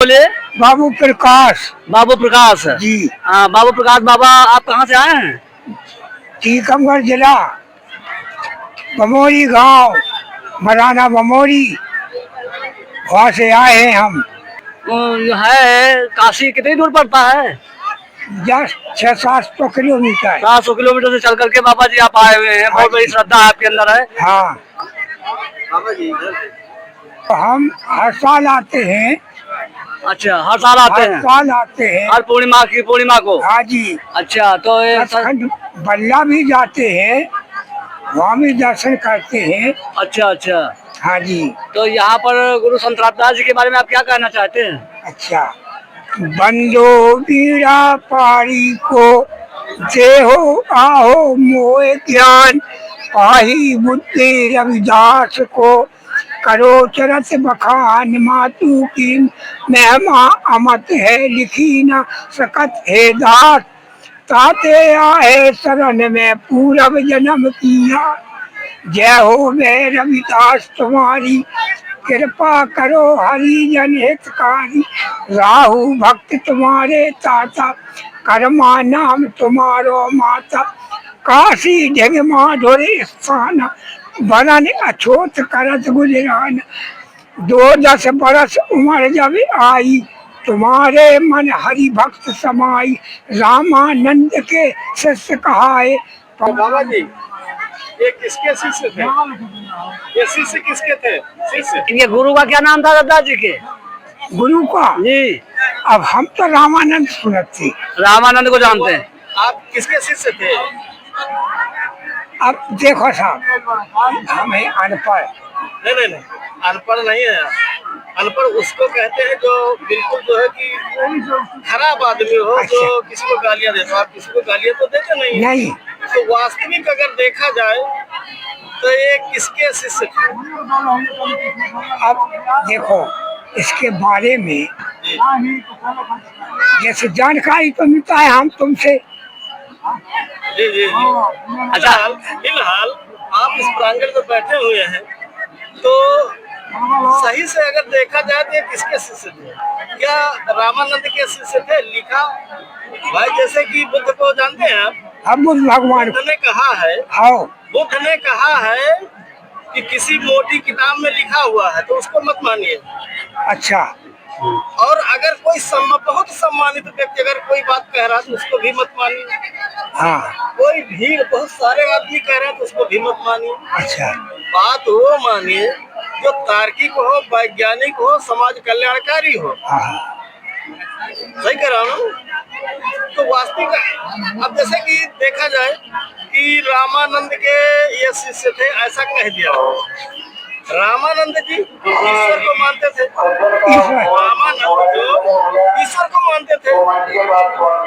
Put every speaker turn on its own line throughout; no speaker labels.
बोले।
बाबू प्रकाश।
बाबू प्रकाश
जी।
हाँ बाबू प्रकाश बाबा, आप कहाँ से आए हैं?
टीकमगढ़ जिला, बमोरी गांव, मराना बमोरी, वहाँ से आए हैं हम।
है काशी कितनी दूर पड़ता है?
Just 600-700 kilometre.
700 किलोमीटर से चल करके बाबा जी आप आए हुए हैं। बहुत बड़ी श्रद्धा आपके अंदर है।
हाँ,
बाबा जी
तो हम हर साल आते हैं।
अच्छा, हर साल आते
हर
हैं?
साल आते हैं।
हर पूर्णिमा को?
हाँ जी।
अच्छा, तो
सचखंड बल्ला भी जाते हैं, वहाँ भी दर्शन करते हैं।
अच्छा अच्छा।
हाँ जी।
तो यहाँ पर गुरु संत रविदास जी के बारे में आप क्या कहना चाहते हैं?
अच्छा, बंदो बीड़ा पारी को, देहो आहो मोए ज्ञान, पाही बुद्धि रविदास को, करो चरत बखान मातु की, महिमा अमत है लिखी न सकत है दास, ताते आए शरण में पूरब जन्म किया, जय हो मैं रविदास तुम्हारी, कृपा करो हरिजन हितकारी, राहु भक्त तुम्हारे ताता, कर्मा नाम तुम्हारो माता, काशी जग माधुर स्थान, बनन अछूत करत गुजरान, 2-10 बरस उम्र जब आई, तुम्हारे मन हरि भक्त समाई, रामानंद के शिष्य कहाए।
बाबा जी, ये किसके शिष्य थे? ये शिष्य किसके थे? शिष्य
इनके गुरु का क्या नाम था रविदास जी के?
गुरु का
जी,
अब हम तो रामानंद सुनते।
रामानंद को जानते हैं।
आप किसके शिष्य थे?
अब देखो साहब, हमें अनपढ़।
नहीं, अनपढ़ नहीं है। अनपढ़ उसको कहते हैं जो बिल्कुल जो है कि खराब आदमी हो, जो किसी को गालियां देता। आप किसी को गालियां तो देते नहीं।
नहीं।
तो वास्तविक अगर देखा जाए तो ये किसके शिष्य थे?
अब देखो, इसके बारे में जैसे जानकारी तो मिलता है हम तुमसे।
जी जी जी। अच्छा, फिलहाल आप इस प्रांगण में बैठे हुए हैं, तो सही से अगर देखा जाए तो ये किसके शिष्य थे? क्या रामानंद के शिष्य थे? लिखा भाई, जैसे कि बुद्ध को जानते हैं आप?
हम बुद्ध भगवान
बुद्ध ने कहा है,
हाँ,
बुद्ध ने कहा है कि किसी मोटी किताब में लिखा हुआ है तो उसको मत मानिए।
अच्छा।
और अगर कोई बहुत सम्मानित व्यक्ति अगर कोई बात कह रहा है तो उसको भी मत मानिए।
हाँ।
कोई भीड़ बहुत सारे आदमी कह रहे हैं तो उसको भी मत मानिए।
अच्छा।
बात वो मानिए जो तार्किक हो, वैज्ञानिक हो, समाज कल्याणकारी हो।
हाँ।
सही कह रहा हूँ। तो वास्तविक अब जैसे कि देखा जाए कि रामानंद के ये शिष्य थे, ऐसा कह दिया। रामानंद जी ईश्वर को मानते थे। रामानंद जो ईश्वर को मानते थे,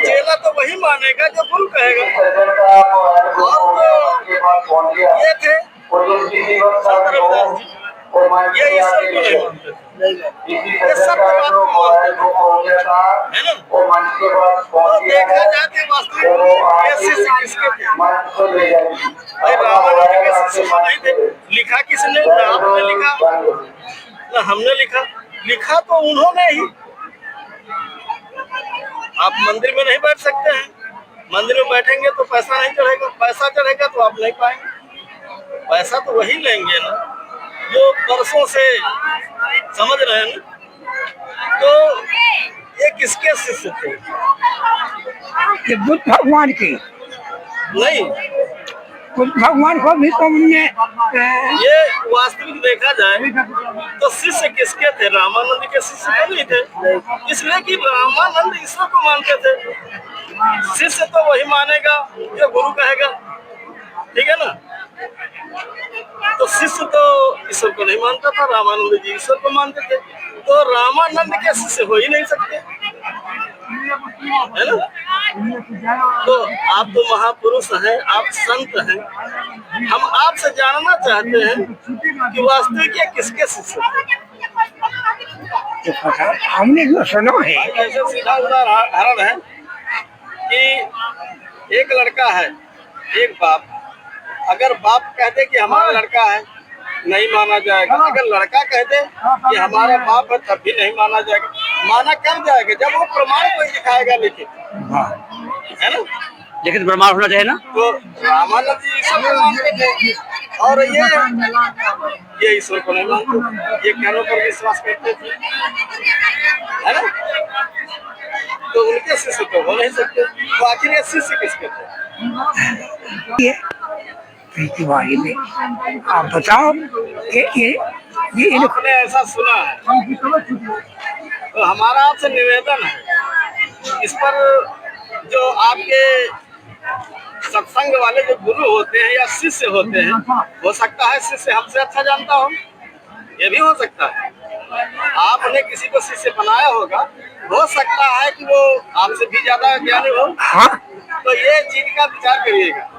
चेला तो वही मानेगा जो गुरु कहेगा। और तो ये थे संत रविदास जी, ये ईश्वर को नहीं मानते थे, ये सत्य बात को मानते थे, है ना? तो देखा जाए तो वास्तविक ये शिष्य किसके थे? भाई रामानंद के शिष्य तो नहीं थे। लिखा किसने? ना आपने लिखा ना हमने लिखा। लिखा तो उन्होंने ही। आप मंदिर में नहीं बैठ सकते हैं। मंदिर में बैठेंगे तो पैसा नहीं चढ़ेगा, पैसा चढ़ेगा तो आप नहीं पाएंगे। पैसा तो वही लेंगे ना जो वर्षों से समझ रहे हैं ना। तो ये किसके शिष्य थे?
ये बुद्ध भगवान की
नहीं,
बुद्ध भगवान को भी तुमने
ये वास्तविक देखा जाए तो शिष्य किसके थे? रामानंद के शिष्य तो नहीं थे, इसलिए कि रामानंद ईश्वर को मानते थे। शिष्य तो वही मानेगा जो गुरु कहेगा, ठीक है ना? तो शिष्य तो ईश्वर को नहीं मानता था, रामानंद जी ईश्वर को मानते थे। तो रामानंद के शिष्य हो ही नहीं सकते, है ना? तो आप तो महापुरुष हैं, आप संत हैं। हम आपसे जानना चाहते हैं कि वास्तविक ये किसके शिष्य थे?
हमने जो सुना है।
ऐसे सीधा उदाहरण है कि एक लड़का है, एक बाप। अगर बाप कह दे कि हमारा लड़का है, नहीं माना जाएगा। अगर लड़का कह दे कि हमारा बाप है, तब भी नहीं माना जाएगा।
माना कब जाएगा जब वो प्रमाण कोई दिखाएगा लिखित,
हाँ
है ना।
लेकिन प्रमाण होना चाहिए ना।
तो रामानंद जी ईश्वर को मानते थे और ये ईश्वर को नहीं मानते, ये ज्ञानों पर विश्वास करते थे, है ना। तो उनके शिष्य तो हो नहीं सकते, तो आखिर ये शिष्य किसके थे?
इसके बारे में आप बताओ कि ये
आपने ऐसा सुना है तो हमारा आपसे निवेदन है, इस पर जो आपके सत्संग वाले जो गुरु होते हैं या शिष्य होते हैं, हो सकता है शिष्य हमसे अच्छा जानता हो, ये भी हो सकता है। आपने किसी को शिष्य बनाया होगा, हो सकता है कि वो आपसे भी ज्यादा ज्ञानी हो।
हाँ
तो ये चीज का विचार करिएगा।